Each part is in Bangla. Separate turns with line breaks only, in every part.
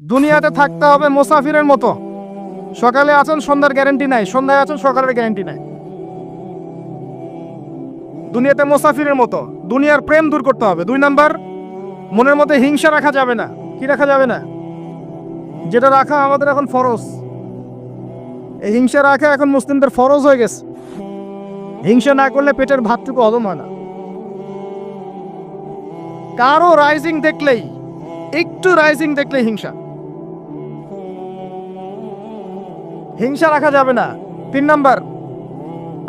দুনিয়াতে থাকতে হবে মুসাফিরের মতো। সকালে আছেন, সন্ধ্যার গ্যারান্টি নাই, সন্ধ্যায় আছেন, সকালের গ্যারান্টি নাই। দুনিয়াতে মুসাফিরের মতো। দুনিয়ার প্রেম দূর করতে হবে। 2 নাম্বার, মনের মধ্যে হিংসা রাখা যাবে না। কি রাখা যাবে না? যেটা রাখা আমাদের এখন ফরজ। এই হিংসা রাখা এখন মুসলিমদের ফরজ হয়ে গেছে। হিংসা না করলে পেটের ভাতটুকু হজম হয় না। কারো রাইজিং দেখলেই, একটু রাইজিং দেখলেই হিংসা। হিংসা রাখা যাবে না। 3 নাম্বার,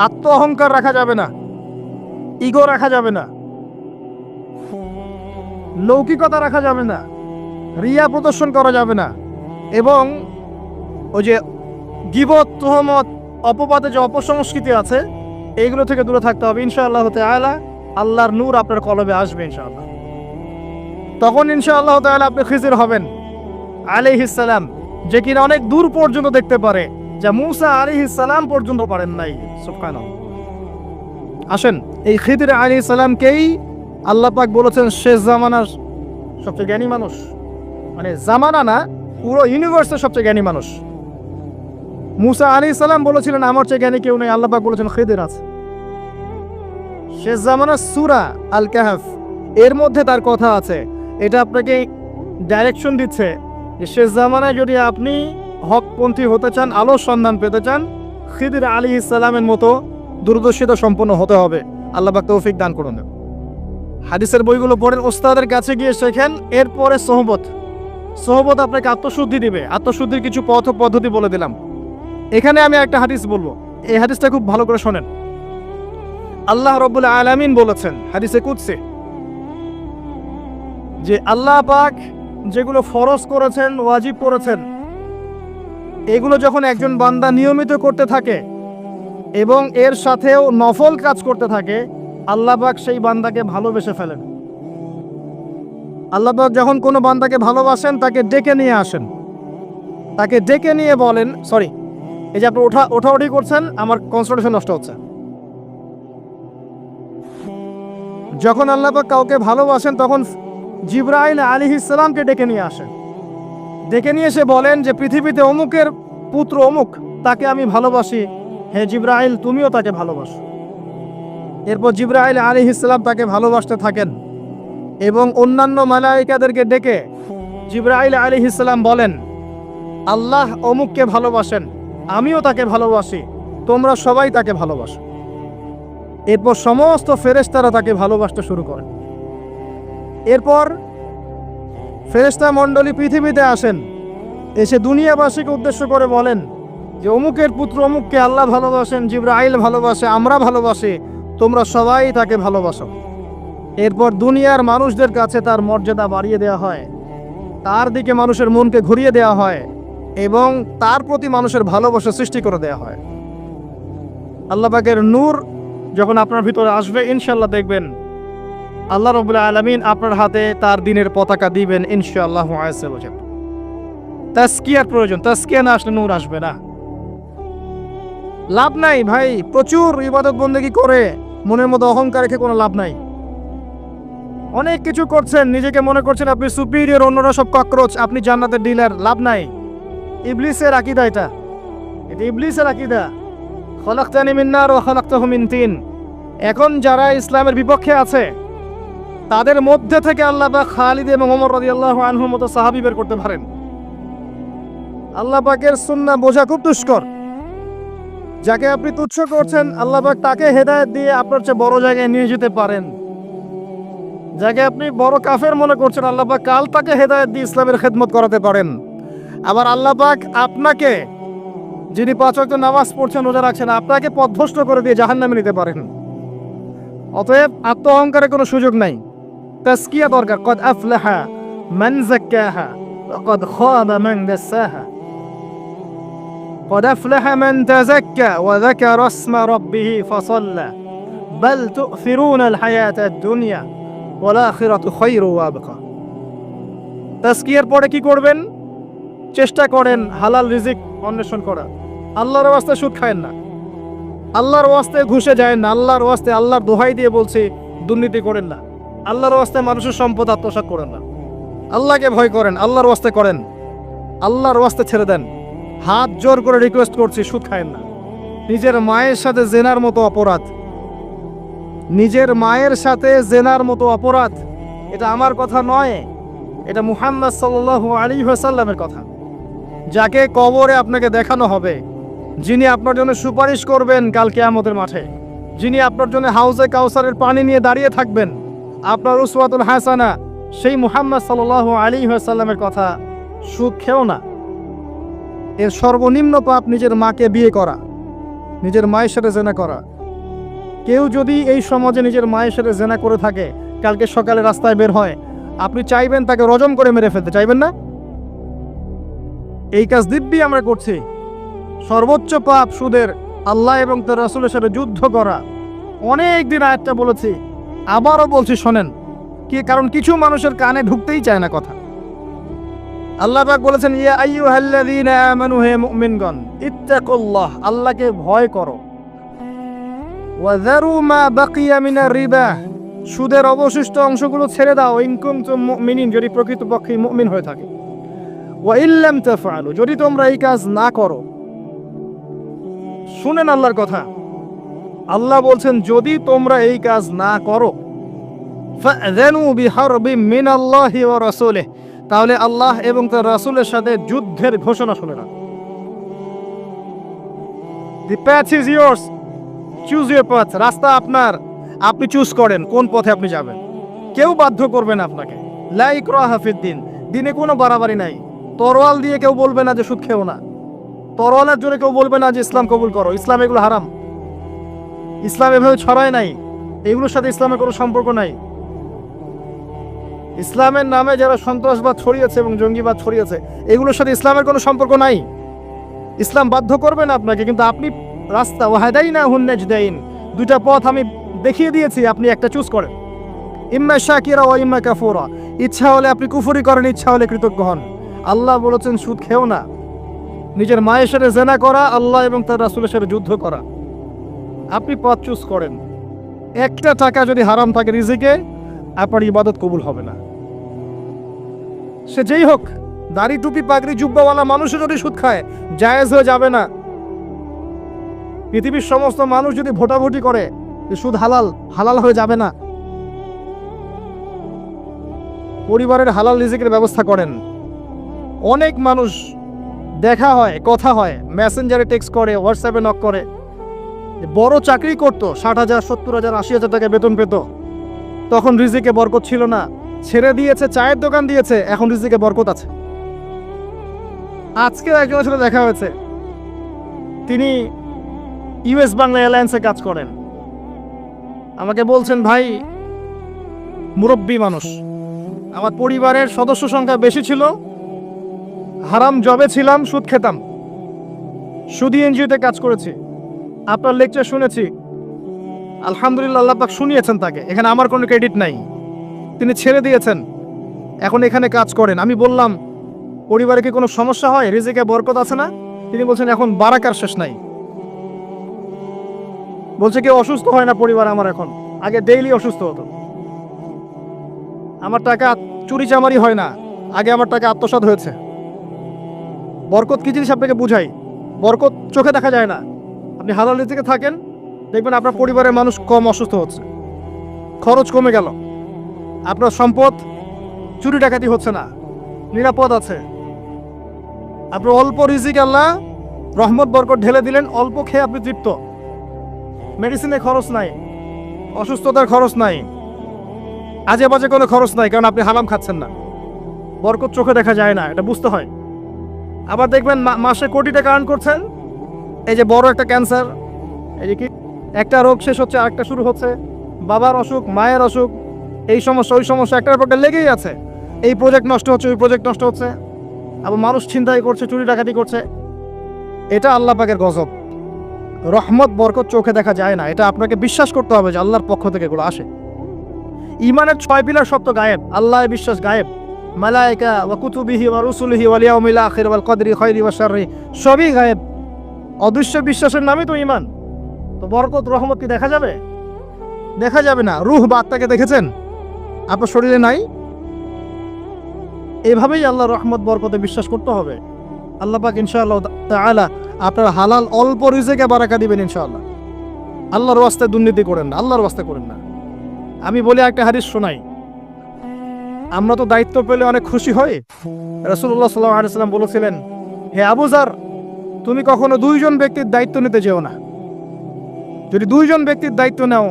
আত্ম অহংকার রাখা যাবে না, ইগো রাখা যাবে না, লৌকিকতা রাখা যাবে না, রিয়া প্রদর্শন করা যাবে না, এবং ওই যে গীবত, তুহমত, অপবাদে যে অপসংস্কৃতি আছে এইগুলো থেকে দূরে থাকতে হবে। ইনশাআল্লাহ তাআলা আল্লাহর নূর আপনার কলবে আসবে ইনশাআল্লাহ। তখন ইনশাআল্লাহ তাআলা আপনি খিজির হবেন আলাইহিস সালাম, যে কিনা অনেক দূর পর্যন্ত দেখতে পারে, যা মূসা আলাইহিস সালাম পর্যন্ত পারেন নাই। সুবহানাল্লাহ। আসেন, এই খিদির আলাইহিস সালামকেই আল্লাহ পাক বলেছেন শেষ জামানার সবচেয়ে জ্ঞানী মানুষ। মানে জামানা না, পুরো ইউনিভার্সের সবচেয়ে জ্ঞানী মানুষ। মূসা আলাইহিস সালাম বলেছিলেন আমার চেয়ে জ্ঞানী কেউ নেই, আল্লাহ পাক বলেছেন খিদির আছে। শেষ জামানার সূরা আল কাহফ এর মধ্যে তার কথা আছে। এটা আপনাকে ডাইরেকশন দিচ্ছে যে শেষ জামানায় যদি আপনি হকপন্থী হতে চান, আলোর সন্ধান পেতে চান, খিদির আলাইহিস সালামের মতো দূরদর্শিতা সম্পন্ন হতে হবে। আল্লাহ পাক তৌফিক দান করুন। হাদিসের বইগুলো পড়েন, ওস্তাদের কাছে গিয়ে শেখেন। এরপরে সোহবত আপনাকে আত্মশুদ্ধি দিবে। আত্মশুদ্ধির কিছু পথ ও পদ্ধতি বলে দিলাম। এখানে আমি একটা হাদিস বলবো, এই হাদিসটা খুব ভালো করে শোনেন। আল্লাহ রাব্বুল আলামিন বলেছেন হাদিসে কুদসি যে আল্লাহ পাক যেগুলো ফরজ করেছেন, ওয়াজিব করেছেন, এগুলো যখন একজন বান্দা নিয়মিত করতে থাকে এবং এর সাথেও নফল কাজ করতে থাকে, আল্লাহ পাক সেই বান্দাকে ভালোবেসে ফেলেন। আল্লাহ পাক যখন কোনো বান্দাকে ভালোবাসেন তাকে ডেকে নিয়ে আসেন, তাকে ডেকে নিয়ে বলেন, সরি, এই যে আপনি ওঠাউঠি করছেন, আমার কনসেন্ট্রেশন নষ্ট হচ্ছে। যখন আল্লাহ পাক কাউকে ভালোবাসেন তখন জিবরাইল আলাইহিস সালামকে ডেকে নিয়ে আসেন। ডেকে নিয়ে এসে বলেন যে পৃথিবীতে অমুকের পুত্র অমুক, তাকে আমি ভালোবাসি, হে জিবরাইল তুমিও তাকে ভালোবাসো। এরপর জিবরাইল আলাইহিস সালাম তাকে ভালোবাসতে থাকেন এবং অন্যান্য মালায়েকাদেরকে ডেকে জিবরাইল আলাইহিস সালাম বলেন আল্লাহ অমুককে ভালোবাসেন, আমিও তাকে ভালোবাসি, তোমরা সবাই তাকে ভালোবাসো। এরপর সমস্ত ফেরেশতারা তাকে ভালোবাসতে শুরু করেন। এরপর ফেরেশতা মণ্ডলী পৃথিবীতে আসেন, এসে দুনিয়াবাসীকে উদ্দেশ্য করে বলেন যে অমুকের পুত্র অমুককে আল্লাহ ভালোবাসেন, জিবরাইল ভালোবাসে, আমরা ভালোবাসি, তোমরা সবাই তাকে ভালোবাসো। এরপর দুনিয়ার মানুষদের কাছে তার মর্যাদা বাড়িয়ে দেওয়া হয়, তার দিকে মানুষের মনকে ঘুরিয়ে দেওয়া হয় এবং তার প্রতি মানুষের ভালোবাসা সৃষ্টি করে দেওয়া হয়। আল্লাহ পাকের নূর যখন আপনার ভিতরে আসবে, ইনশাআল্লাহ দেখবেন আল্লাহ রাব্বুল আলামিন আপনার হাতে তার দ্বীনের পতাকা দিবেন ইনশাআল্লাহ আযza ওয়া জাল্লা। তাজকিয়ার প্রয়োজন, তাজকিয়া না আসলে নূর আসবে না। লাভ নাই ভাই, প্রচুর ইবাদত বন্দেগী করে মনের মধ্যে অহংকার রেখে কোনো লাভ নাই। অনেক কিছু করছেন, নিজেকে মনে করছেন আপনি সুপিরিয়র, অন্যরা সব ককরোচ, আপনি জান্নাতের ডিলার, লাভ নাই। ইবলিসের আকীদা এটা ইবলিসের আকীদা। খলাকতানি মিন নার ওয়া খলাকতাহু মিন তিন। এখন যারা ইসলামের বিপক্ষে আছে তাদের মধ্যে থেকে আল্লাহ পাক খালিদ এবং ওমর রাদিয়াল্লাহু আনহুর মতো সাহাবী বের করতে পারেন। আল্লাহ পাকের সুন্নাহ বোঝা খুব দুষ্কর। যাকে আপনি তুচ্ছ করছেন আল্লাহ পাক তাকে হেদায়েত দিয়ে আপনার চেয়ে বড় জায়গায় নিয়ে যেতে পারেন। যাকে আপনি বড় কাফের মনে করছেন আল্লাহ পাক কাল তাকে হেদায়েত দিয়ে ইসলামের খেদমত করাতে পারেন। আবার আল্লাহ পাক আপনাকে, যিনি 5 ওয়াক্ত নামাজ পড়ছেন, রোজা রাখছেন, আপনাকে পথভ্রষ্ট করে দিয়ে জাহান্নামে নিতে পারেন। অতএব আত্ম অহংকারে কোনো সুযোগ নাই। তাজকিয়া দরকার। কদ আফলাহা মান যাক্কাহা ওয়া কদ খাবা মান দাসাহা। কদ আফলাহা মান তাযাক্কা ওয়া যাকারা ইসমা রাব্বিহি ফাসাল্লা বাল তু'থিরুনা আল হায়াতা আদ-দুনিয়া ওয়াল আখিরাতু খায়রুন ওয়া আবকা। তাজকিয়ার পরে কি করবেন? চেষ্টা করেন হালাল রিজিক অন্বেষণ করা। আল্লাহর ওয়াস্তে সুদ খায়েন না, আল্লাহর ওয়াস্তে ঘুষে যায় না, আল্লাহর ওয়াস্তে আল্লাহর দোহাই দিয়ে বলছি দুর্নীতি করেন না, আল্লাহর ওয়াস্তে মানুষের সম্পদ আত্মসাৎ করেন না। আল্লাহকে ভয় করেন, আল্লাহর ওয়াস্তে করেন। আল্লাহর ওয়াস্তে ছেড়ে দেন। হাত জোর করে রিকোয়েস্ট করছি, সুদ খায়েন না। নিজের মায়ের সাথে জেনার মতো অপরাধ, নিজের মায়ের সাথে জেনার মতো অপরাধ। এটা আমার কথা নয়, এটা মুহাম্মদ সাল্লাল্লাহু আলাইহি ওয়াসাল্লামের কথা, যাকে কবরে আপনাকে দেখানো হবে, যিনি আপনার জন্য সুপারিশ করবেন কাল কিয়ামতের মাঠে, যিনি আপনার জন্য হাউজে কাউসারের পানি নিয়ে দাঁড়িয়ে থাকবেন, আপনার উসওয়াতুল হাসানা, সেই মুহাম্মদ সাল্লাল্লাহু আলাইহি ওয়াসাল্লামের কথা। সুদ খেও না। এর সর্বনিম্ন পাপ নিজের মাকে বিয়ে করা, নিজের মায়ের সাথে জেনা করা। কেউ যদি এই সমাজে নিজের মায়ের সাথে জেনা করে থাকে, কালকে সকালে রাস্তায় বের হয়, আপনি চাইবেন তাকে রজম করে মেরে ফেলতে, চাইবেন না? এই কাজ দিব্যি আমরা করছি। সর্বোচ্চ পাপ সুদের, আল্লাহ এবং তার রাসূলের সাথে যুদ্ধ করা। অনেক দিন আয়াতটা বলেছি, আবারও বলছি, শোনেন কি, কারণ কিছু মানুষের কানে ঢুকতেই চায় না কথা। আল্লাহ পাক বলেছেন, ইয়া আইয়ুহাল্লাযীনা আমানু, হে মুমিনগণ, ইত্তাকুল্লাহ, আল্লাহকে ভয় করো। ওয়া যারু মা বাকিয়া মিনার রিবা, সুদের অবশিষ্ট অংশগুলো ছেড়ে দাও। ইন কুনতুম মুমিনিন, যদি প্রকৃতপক্ষে মুমিন হয়ে থাকে। ওয়া ইল্লাম তাফআলু, যদি তোমরা এই কাজ না করো। শুনেন আল্লাহর কথা, আল্লাহ বলছেন যদি তোমরা এই কাজ না করো, ফাযানু বিহারবিম মিনাল্লাহি ওয়া রাসূলিহি, তাহলে আল্লাহ এবং তার রাসূলের সাথে যুদ্ধের ঘোষণা শুনে না। The path is yours, choose your path, রাস্তা আপনার, আপনি চুজ করেন কোন পথে আপনি যাবেন। কেউ বাধ্য করবে না আপনাকে। লা ইকরাহা ফিদ্দিন, দিনে কোনো বাড়াবাড়ি নাই। তরোয়াল দিয়ে কেউ বলবে না যে সুদ খেও না, তরোয়ালের জন্য কেউ বলবে না যে ইসলাম কবুল করো। ইসলাম এগুলো হারাম, ইসলাম এভাবে ছড়ায় নাই, এগুলোর সাথে ইসলামের কোনো সম্পর্ক নাই। ইসলামের নামে যারা সন্ত্রাসবাদ ছড়িয়েছে এবং জঙ্গিবাদ ছড়িয়েছে, এগুলোর সাথে ইসলামের কোনো সম্পর্ক নাই। ইসলাম বাধ্য করবে না আপনাকে, কিন্তু আপনি রাস্তা, ওয়াহাদাইনাহুন নাজদাইন, দুইটা পথ আমি দেখিয়ে দিয়েছি, আপনি একটা চুজ করেন। ইম্মা শাকিরা ওয়া ইম্মা কাফুরা, ইচ্ছা হলে আপনি কুফরি করেন, ইচ্ছা হলে কৃতজ্ঞ হন। আল্লাহ বলেছেন সুদ খেও না। নিজের মায়ের সাথে জেনা করা, আল্লাহ এবং তার রাসূলের সাথে যুদ্ধ করা, আপনি পথ চুজ করেন। একটা টাকা যদি হারাম থাকে রিজিকে, আপনার ইবাদত কবুল হবে না। সে যেই হোক, দাড়ি টুপি পাগড়ি জুব্বাওয়ালা মানুষও যদি সুদ খায়, জায়েজ হয়ে যাবে না। পৃথিবীর সমস্ত মানুষ যদি ভোটাভুটি করে যে সুদ হালাল, হালাল হয়ে যাবে না। পরিবারের হালাল রিজিকের ব্যবস্থা করেন। অনেক মানুষ দেখা হয়, কথা হয়, মেসেঞ্জারে টেক্সট করে, হোয়াটসঅ্যাপে নক করে, বড় চাকরি করতো, 60,000 70,000 80,000 টাকা বেতন পেত, তখন রিজিকে বরকত ছিল না, ছেড়ে দিয়েছে, চায়ের দোকান দিয়েছে, এখন রিজিকে বরকত আছে। আজকে একজনের সাথে দেখা হয়েছে, তিনি ইউএস বাংলা এয়ারলাইন্সে কাজ করেন। আমাকে বলছেন, ভাই, মুরব্বী মানুষ, আমার পরিবারের সদস্য সংখ্যা বেশি ছিল, হারাম জবে ছিলাম, সুদ খেতাম, সুদি এনজিওতে কাজ করেছি, আপনার লেকচার শুনেছি, আলহামদুলিল্লাহ, আল্লাহ পাক শুনিয়েছেন তাকে, এখানে আমার কোনো ক্রেডিট নাই, তিনি ছেড়ে দিয়েছেন, এখন এখানে কাজ করেন। আমি বললাম, পরিবারে কি কোনো সমস্যা হয়, রিজিকে বরকত আছে না? তিনি বলছেন, এখন বারাকার শেষ নাই। বলছে কেউ অসুস্থ হয় না পরিবার আমার এখন, আগে ডেইলি অসুস্থ হতো। আমার টাকা চুরি চামারি হয় না, আগে আমার টাকা আত্মসাৎ হয়েছে। বরকত কি জিনিস আপনাকে বুঝাই, বরকত চোখে দেখা যায় না। আপনি হালাল রিজিকে থাকেন, দেখবেন আপনার পরিবারের মানুষ কম অসুস্থ হচ্ছে, খরচ কমে গেল, আপনার সম্পদ চুরি ডাকাতি হচ্ছে না, নিরাপদ আছে। আপনার অল্প রিজিক আল্লাহ রহমত বরকত ঢেলে দিলেন, অল্প খেয়ে আপনি তৃপ্ত, মেডিসিনের খরচ নাই, অসুস্থতার খরচ নাই, আজে বাজে কোনো খরচ নাই, কারণ আপনি হারাম খাচ্ছেন না। বরকত চোখে দেখা যায় না, এটা বুঝতে হয়। আবার দেখবেন মাসে কোটি টাকা আর্ন করছেন, এই যে বড় একটা ক্যান্সার, এই যে কি একটা রোগ শেষ হচ্ছে আরেকটা শুরু হচ্ছে, বাবার অসুখ, মায়ের অসুখ, এই সমস্যা ওই সমস্যা, একটার পর একটা লেগেই আছে। এই প্রজেক্ট নষ্ট হচ্ছে, ওই প্রজেক্ট নষ্ট হচ্ছে, আবার মানুষ ছিনতাই করছে, চুরি ডাকাতি করছে। এটা আল্লাহ পাকের গজব। রহমত বরকত চোখে দেখা যায় না, এটা আপনাকে বিশ্বাস করতে হবে যে আল্লাহর পক্ষ থেকে এগুলো আসে। ইমানের 6 পিলার সব তো গায়েব, আল্লাহ বিশ্বাস গায়েব, মালায়েকা ওয়া কুতুবিহি ওয়া রুসুলিহি ওয়াল ইয়াউমিল আখির ওয়াল কদরি খাইরি ওয়া শাররি, সবই গায়েব। অদৃশ্য বিশ্বাসের নামই তো ঈমান। তো বরকত রহমত কি দেখা যাবে? দেখা যাবে না। রূহ বা আত্মাকে দেখেছেন? আপনার শরীরে নাই। এভাবেই আল্লাহর রহমত বরকতে বিশ্বাস করতে হবে। আল্লাহ পাক ইনশাআল্লাহ তাআলা আপনার হালাল অল্প রিজিকে বারাকা দিবেন ইনশাআল্লাহ। আল্লাহর ওয়াস্তে দুর্নীতি করেন না, আল্লাহর ওয়াস্তে করেন না। আমি বলি একটা হাদিস শোনাই, আমরা তো দায়িত্ব পেলে অনেক খুশি হই। রাসূলুল্লাহ সাল্লাল্লাহু আলাইহি ওয়াসাল্লাম বলেছিলেন, হে আবু যার, তুমি কখনো দুইজন ব্যক্তির দায়িত্ব নিতে যেও না। যদি দুইজন ব্যক্তির দায়িত্ব নাও,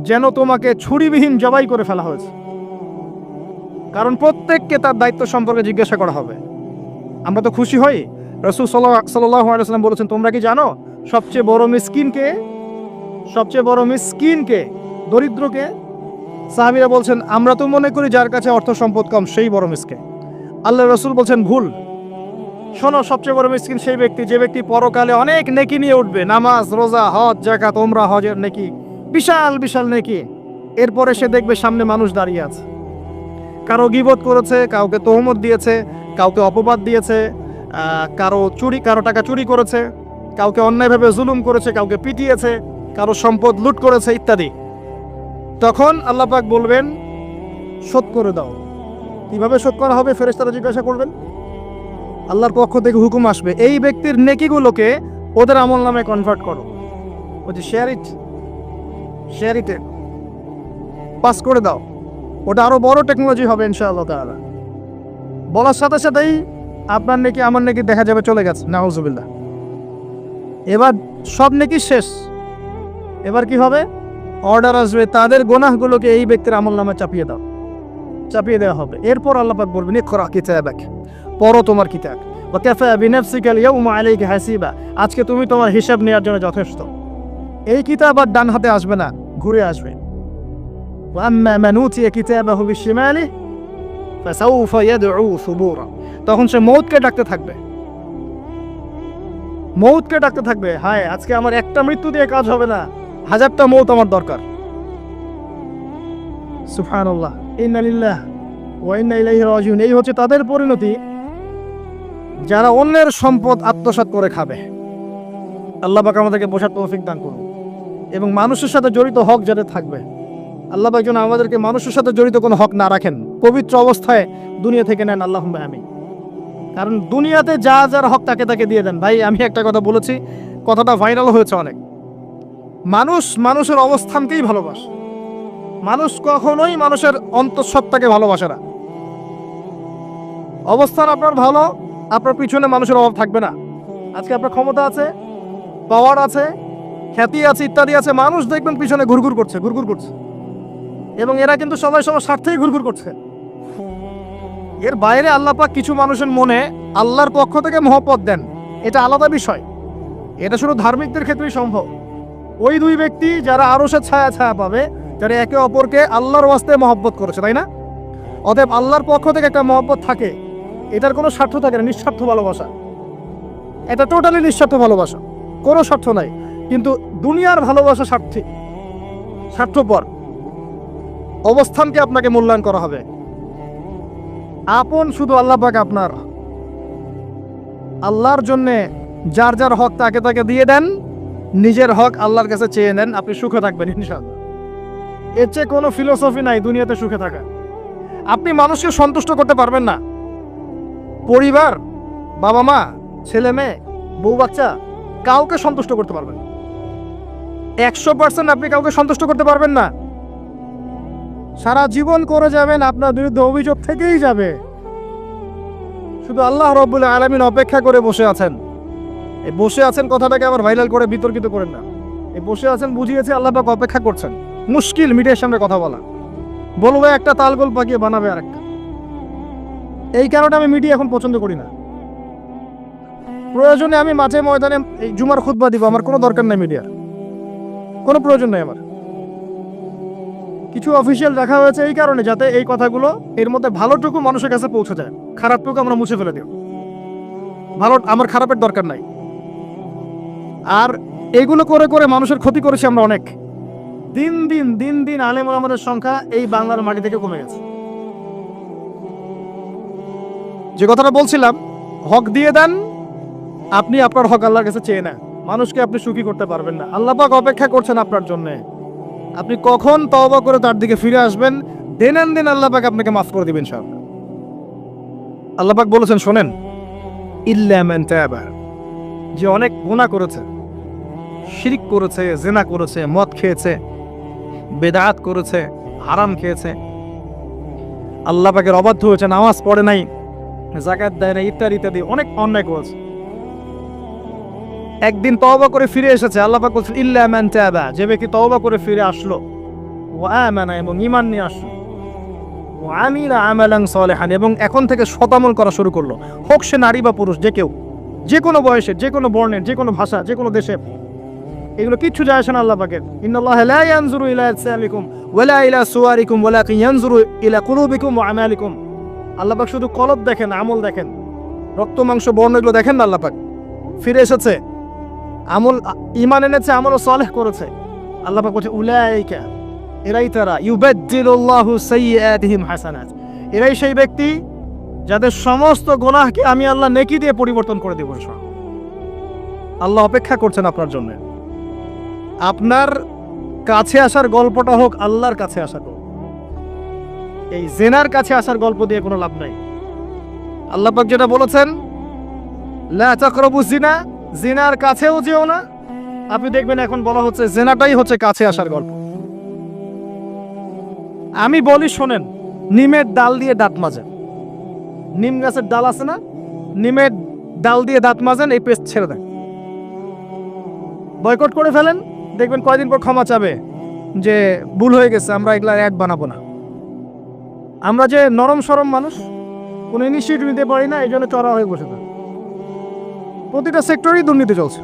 যেন তোমাকে ছুরিবিহীন জবাই করে ফেলা হয়েছে, কারণ প্রত্যেককে তার দায়িত্ব সম্পর্কে জিজ্ঞাসা করা হবে। আমরা তো খুশি হই। রাসূল সাল্লাল্লাহু আলাইহি ওয়াসাল্লাম বলেছেন, তোমরা কি জানো সবচেয়ে বড় মিসকিন কে? সবচেয়ে বড় মিসকিন কে? দরিদ্রকে? সাহাবীরা বলছেন, আমরা তো মনে করি যার কাছে অর্থ সম্পদ কম সেই বড় মিসকিন। আল্লাহ রাসূল বলছেন, ভুল। শোনো, সবচেয়ে বড় মিসকিন সেই ব্যক্তি যে ব্যক্তি পরকালে অনেক নেকি নিয়ে উঠবে, নামাজ, রোজা, হজ, যাকাত, উমরা, হজের নেকি, বিশাল বিশাল নেকি। এরপরে সে দেখবে সামনে মানুষ দাঁড়িয়ে আছে, কারো গীবত করেছে, কাউকে তহমত দিয়েছে, কাউকে অপবাদ দিয়েছে, কারো টাকা চুরি করেছে, কাউকে অন্যায়ভাবে জুলুম করেছে, কাউকে পিটিয়েছে, কারো সম্পদ লুট করেছে ইত্যাদি। তখন আল্লাহ পাক বলবেন, শোধ করে দাও। কিভাবে শোধ করা হবে? ফেরেশতারা জিজ্ঞাসা করবেন। আল্লাহর পক্ষ থেকে হুকুম আসবে, এই ব্যক্তির নেকিগুলোকে ওদের আমল নামে কনভার্ট করো। বলছি শেয়ার ইট পাস করে দাও। ওটা আরো বড় টেকনোলজি হবে ইনশাআল্লাহ তাআলা। বলার সাথে সাথেই আপনার নেকি আমার নেকি দেখা যাবে চলে গেছে, নাউজুবিল্লাহ। এবার সব নেকি শেষ। এবার কি হবে? অর্ডার আসবে, তাদের গুনাহগুলোকে এই ব্যক্তির আমল নামে চাপিয়ে দেওয়া হবে। এরপর আল্লাহ পাক বলবেন, ইকরা কিতাবাক, পড়ো তোমার কিতাব। ওয়া কাফা বিনাফসিকা আল-ইয়াওমা আলাইকা হাসিবা, আজকে তুমি তোমার হিসাব নেওয়ার জন্য যথেষ্ট। এই কিতাব আর ডান হাতে আসবে না, ঘুরে আসবে। ওয়া আম্মা মান উতিয়া কিতাবাহু বিশিমালিহি ফাসাউফা ইয়াদউ সুবুরা, তখন সে মউতকে ডাকতে থাকবে, হায় আজকে আমার একটা মৃত্যু দিয়ে কাজ হবে না, 1000টা মউত আমার দরকার। সুবহানাল্লাহ, ইন্না লিল্লাহি ওয়া ইন্না ইলাইহি রাজিউন। এই হচ্ছে তাদের পরিণতি যারা অন্যের সম্পদ আত্মসাৎ করে খাবে। আল্লাহ পাক আমাদেরকে বোঝার তৌফিক দান করুন, এবং মানুষের সাথে জড়িত হক যাদের থাকবে, আল্লাহ পাক যেন আমাদেরকে মানুষের সাথে জড়িত কোনো হক না রাখেন, পবিত্র অবস্থায় দুনিয়া থেকে নেন, আল্লাহুম্মা আমিন। কারণ দুনিয়াতে যা যার হক তাকে দিয়ে দেন। ভাই আমি একটা কথা বলেছি, কথাটা ভাইরাল হয়েছে অনেক। মানুষের অবস্থানকেই ভালোবাসে, মানুষ কখনোই মানুষের অন্তঃসত্ত্বাকে ভালোবাসে না। অবস্থান আপনার ভালো, আপনার পিছনে মানুষের অভাব থাকবে না। আজকে আপনার ক্ষমতা আছে, পাওয়ার আছে, খ্যাতি আছে, ইত্যাদি আছে, মানুষ দেখবেন পিছনে ঘুরঘুর করছে, এবং এরা কিন্তু সবাই সবার স্বার্থেই ঘুরঘুর করছে। এর বাইরে আল্লাহ পাক কিছু মানুষের মনে আল্লাহর পক্ষ থেকে মহব্বত দেন, এটা আলাদা বিষয়। এটা শুধু ধার্মিকদের ক্ষেত্রেই সম্ভব। ওই দুই ব্যক্তি যারা আরশের ছায়া পাবে, যারা একে অপরকে আল্লাহর ওয়াস্তে মহব্বত করেছে, তাই না? অতএব আল্লাহর পক্ষ থেকে একটা মহব্বত থাকে, এটার কোনো স্বার্থ থাকে না, নিঃস্বার্থ ভালোবাসা। এটা টোটালি নিঃস্বার্থ ভালোবাসা, কোনো স্বার্থ নাই। কিন্তু দুনিয়ার ভালোবাসা স্বার্থপর। অবস্থানকে আপনাকে মূল্যায়ন করা হবে। আপন শুধু আল্লাহ পাক আপনার। আল্লাহর জন্যে যার যার হক তাকে দিয়ে দেন, নিজের হক আল্লাহর কাছে চেয়ে নেন, আপনি সুখে থাকবেন ইনশাআল্লাহ। এর চেয়ে কোনো ফিলোসফি নাই দুনিয়াতে সুখে থাকা। আপনি মানুষকে সন্তুষ্ট করতে পারবেন না, পরিবার, বাবা মা, ছেলে মেয়ে, বউ বাচ্চা, কাউকে সন্তুষ্ট করতে পারবেন না। 100% আপনি কাউকে সন্তুষ্ট করতে পারবেন না। সারা জীবন করে যাবেন, আপনার বিরুদ্ধে অভিযোগ থেকেই যাবে। শুধু আল্লাহ রাব্বুল আলামিন অপেক্ষা করে বসে আছেন। এই বসে আছেন কথাটাকে আবার ভাইরাল করে বিতর্কিত করেন না। এই বসে আছেন বুঝিয়েছে আল্লাহ পাক অপেক্ষা করছেন। মুশকিল মিডিয়ার সামনে কথা বলা, বলবে একটা তালগোল পাকিয়ে বানাবে আরেকটা। এই কারণে আমি মিডিয়া এখন পছন্দ করি না। প্রয়োজনে আমি মাঝে ময়দানে এই জুমার খুতবা দিব, আমার কোনো দরকার নাই মিডিয়ার, কোনো প্রয়োজন নাই আমার। কিছু অফিসিয়াল রাখা হয়েছে এই কারণে, যাতে এই কথাগুলো এর মধ্যে ভালোটুকু মানুষের কাছে পৌঁছে যায়, খারাপটুকু আমরা মুছে ফেলে দিও। আমার খারাপের দরকার নাই। আর এগুলো করে করে মানুষের ক্ষতি করেছি আমরা অনেক। দিন দিন আলেম ওলামাদের সংখ্যা এই বাংলার মাটি থেকে কমে গেছে। যে কথাটা বলছিলাম, হক দিয়ে দেন, আপনি আপনার হক আল্লাহর কাছে চেয়ে নেন। মানুষকে আপনি সুখী করতে পারবেন না। আল্লাহ পাক অপেক্ষা করছেন আপনার জন্য। আপনি কখন তওবা করে তার দিকে ফিরে আসবেন, দিন আল্লাহ পাক আপনাকে মাফ করে দিবেন ইনশাআল্লাহ। আল্লাহ পাক বলেছেন, শোনেন, ইল্লা মান তাবা, যে অনেক গুনাহ করেছে, শিরক করেছে, জিনা করেছে, মদ খেয়েছে, বেদাত করেছে, হারাম খেয়েছে, আল্লাহ পাকের অবাধ্য হয়েছে, নামাজ পড়ে নাই, যাকাত দেয় না, ইত্যাদি ইত্যাদি অনেক অন্যায় করেছে। একদিন তওবা করে ফিরে এসেছে, আল্লাহ পাক বলছেন ইল্লা মান তাবা, যে ব্যক্তি তওবা করে ফিরে আসলো, ওয়া আমানা, এবং ঈমান নিয়ে আসলো, ওয়া আমিলা আমালান সালিহান, এবং এখন থেকে সৎ আমল করা শুরু করলো, হোক সে নারী বা পুরুষ, যে কেউ, যে কোনো বয়সের, যে কোনো বর্ণের, যে কোনো ভাষা, যে কোনো দেশের, এগুলো কিচ্ছু যায় আসে না আল্লাহ পাকের। ইন্নাল্লাহা লা ইয়ানজুরু ইলা আজসামিকুম ওয়ালা ইলা সুওয়ারিকুম ওয়ালাকিন ইয়ানজুরু ইলা কুলুবিকুম ওয়া আমালিকুম। আল্লাহ পাক শুধু কলব দেখেন, আমল দেখেন, রক্ত মাংস বর্ণ এগুলো দেখেন না। আল্লাহ পাক ফিরে এসেছে, আমল ঈমান এনেছে, আমল সালেহ করেছে। আল্লাহ পাক বলছে উলাইকা, এরাই তারা, ইউবাদদিলুল্লাহু সাইয়্যাতিহিম হাসানাত, এরাই সেই ব্যক্তি যাদের সমস্ত গুনাহকে আমি আল্লাহ নেকি দিয়ে পরিবর্তন করে দেব। আল্লাহ অপেক্ষা করছেন আপনার জন্য। আপনার কাছে আসার গল্পটা হোক আল্লাহর কাছে আসা হোক, এই জেনার কাছে আসার গল্প দিয়ে কোনো লাভ নাই। আল্লাহ পাক যেটা বলেছেন লা তাকরাবু জিনা, জিনার কাছেও যেও না, আপনি দেখবেন এখন বলা হচ্ছে জেনাটাই হচ্ছে কাছে আসার গল্প। আমি বলি শোনেন, নিমের ডাল দিয়ে দাঁত মাজেন, নিম গাছের ডাল আছে না, নিমের ডাল দিয়ে দাঁত মাজেন, এই পেস্ট ছেড়ে দেন, বয়কট করে ফেলেন, দেখবেন কয়দিন পর ক্ষমা চাবে যে ভুল হয়ে গেছে, আমরা এগুলা অ্যাড বানাবো না। আমরা যে নরম সরম মানুষ, কোনো ইনিশিয়েটিভ নিতে পারি না, এই জন্য চড়া হয়ে বসে থাকে। প্রতিটা সেক্টরেই দুর্নীতি চলছে।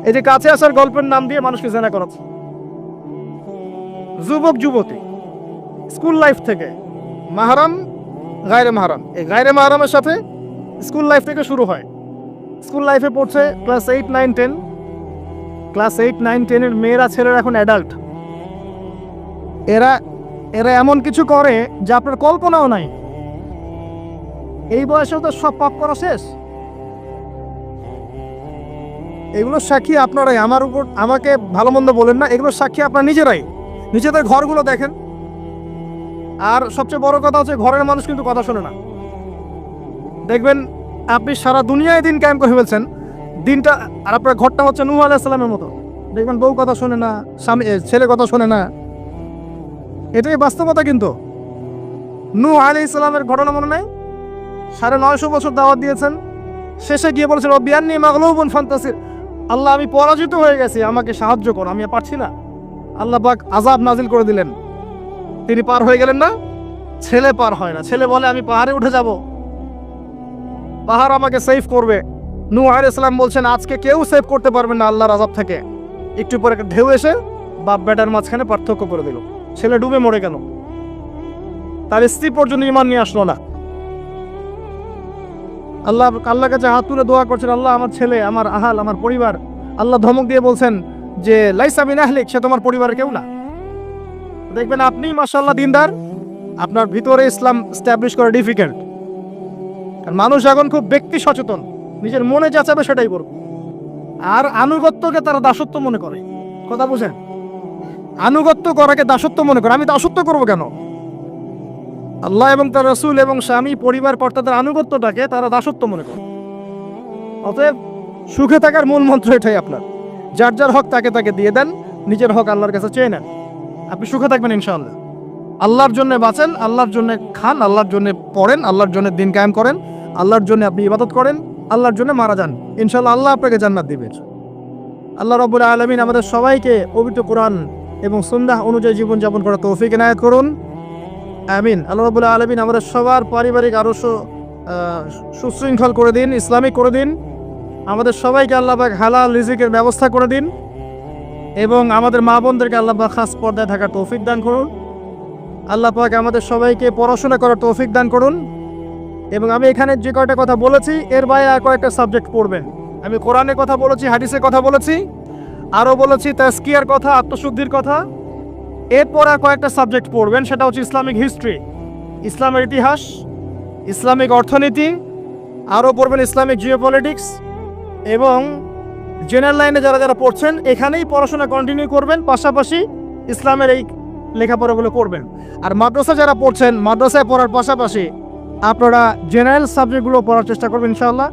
এই যে কাছে আসার গল্পের নাম দিয়ে মানুষকে জেনা করাচ্ছে। যুবক যুবতী স্কুল লাইফ থেকে মাহরাম, গায়রে মাহরাম, এই গায়রে মাহরামের সাথে স্কুল লাইফ থেকে শুরু হয়। স্কুল লাইফে পড়ছে ক্লাস 8, 9, 10, ক্লাস 8, 9, 10-এর মেয়েরা, ছেলেরা এখন অ্যাডাল্ট। এরা এরা এমন কিছু করে যা আপনার কল্পনাও নাই। এই বয়সেও তো সব পাপ করা শেষ। এগুলো সাক্ষী আপনারাই, আমার উপর আমাকে ভালো মন্দ বলেন না, এগুলো সাক্ষী আপনার নিজেরাই। নিজেদের ঘরগুলো দেখেন। আর সবচেয়ে বড় কথা হচ্ছে ঘরের মানুষ কিন্তু কথা শোনে না। দেখবেন আপনি সারা দুনিয়ায় দিন কায়েম করে ফেলছেন, দিনটা, আর আপনার ঘরটা হচ্ছে নূহ আলাইহিস সালামের মতো। দেখবেন বউ কথা শোনে না, স্বামী ছেলে কথা শোনে না। এটাই বাস্তবতা। কিন্তু নূহ আলাইহিস সালামের ঘটনা মনে নাই? 950 বছর দাওয়াত দিয়েছেন, শেষে গিয়ে বলেছেন রব্বি আন্নী মাগলুবুন ফান্তাসির, আল্লাহ আমি পরাজিত হয়ে গেছি, আমাকে সাহায্য করো, আমি পারছি না। আল্লাহ পাক আযাব নাজিল করে দিলেন, তিনি পার হয়ে গেলেন না। ছেলে পার হয় না, ছেলে বলে আমি পাহাড়ে উঠে যাব, পাহাড় আমাকে সেভ করবে। নূহ আলাইহিস সালাম বলছেন আজকে কেউ সেভ করতে পারবে না আল্লাহর আযাব থেকে। একটু পরে একটা ঢেউ এসে বাপ বেটার মাঝখানে পার্থক্য করে দিল, ছেলে ডুবে মরে গেল। তার স্ত্রী পর্যন্ত ঈমান নিয়ে আসলো না। আল্লাহর কাছে হাত তুলে দোয়া করছেন, আল্লাহ আমার ছেলে, আমার আহাল, আমার পরিবার। আল্লাহ ধমক দিয়ে বলছেন যে লাইসা মিন আহলিক, সে তোমার পরিবারের কেউ না। দেখবেন আপনি মাশাআল্লাহ দিনদার, আপনার ভিতরে ইসলাম এস্টাবলিশ করা ডিফিকাল্ট। কারণ মানুষ এখন খুব ব্যক্তি সচেতন, নিজের মনে যা চাবে সেটাই করবে। আর আনুগত্যকে তারা দাসত্ব মনে করে। কথা বুঝেন? আনুগত্য করাকে দাসত্ব মনে করে। আমি দাসত্ব করবো কেন? আল্লাহ এবং তার রাসূল এবং স্বামী, পরিবার, কর্তাদের আনুগত্যটাকে তারা দাসত্ব মনে করে। অতএব সুখে থাকার মূল মন্ত্র এটাই আপনার, যার যার হক তাকে তাকে দিয়ে দেন, নিজের হক আল্লাহর কাছে চেয়ে নেন, আপনি সুখে থাকবেন ইনশাআল্লাহ। আল্লাহর জন্য বাঁচেন, আল্লাহর জন্য খান, আল্লাহর জন্য পড়েন, আল্লাহর জন্য দিন কায়েম করেন, আল্লাহর জন্য আপনি ইবাদত করেন, আল্লাহর জন্য মারা যান, ইনশাআল্লাহ আল্লাহ আপনাকে জান্নাত দিবেন। আল্লাহ রাব্বুল আলামিন আমাদের সবাইকে পবিত্র কোরআন এবং সুন্নাহ অনুযায়ী জীবনযাপন করার তৌফিক এনায়েত করুন, আমিন। আল্লাহ রাব্বুল আলামিন আমাদের সবার পারিবারিক আরো সুশৃঙ্খল করে দিন, ইসলামিক করে দিন। আমাদের সবাইকে আল্লাহ পাক হালাল রিজিকের ব্যবস্থা করে দিন, এবং আমাদের মা বোনদেরকে আল্লাহ পাক খাস পর্দায় থাকার তৌফিক দান করুন। আল্লাহ পাক আমাদের সবাইকে পড়াশোনা করার তৌফিক দান করুন। এবং আমি এখানে যে কয়টা কথা বলেছি এর বাইরে আর কয়েকটা সাবজেক্ট পড়বেন। আমি কোরআনের কথা বলেছি, হাদিসের কথা বলেছি, আরও বলেছি তাজকিয়ার কথা, আত্মশুদ্ধির কথা। এরপর আর কয়েকটা সাবজেক্ট পড়বেন, সেটা হচ্ছে ইসলামিক হিস্ট্রি, ইসলামের ইতিহাস, ইসলামিক অর্থনীতি, আরও পড়বেন ইসলামিক জিওপলিটিক্স। এবং জেনারেল লাইনে যারা যারা পড়ছেন এখানেই পড়াশোনা কন্টিনিউ করবেন, পাশাপাশি ইসলামের এই লেখাপড়াগুলো করবেন। আর মাদ্রাসা যারা পড়ছেন, মাদ্রাসায় পড়ার পাশাপাশি আপনারা জেনারেল সাবজেক্টগুলো পড়ার চেষ্টা করবেন ইনশাআল্লাহ।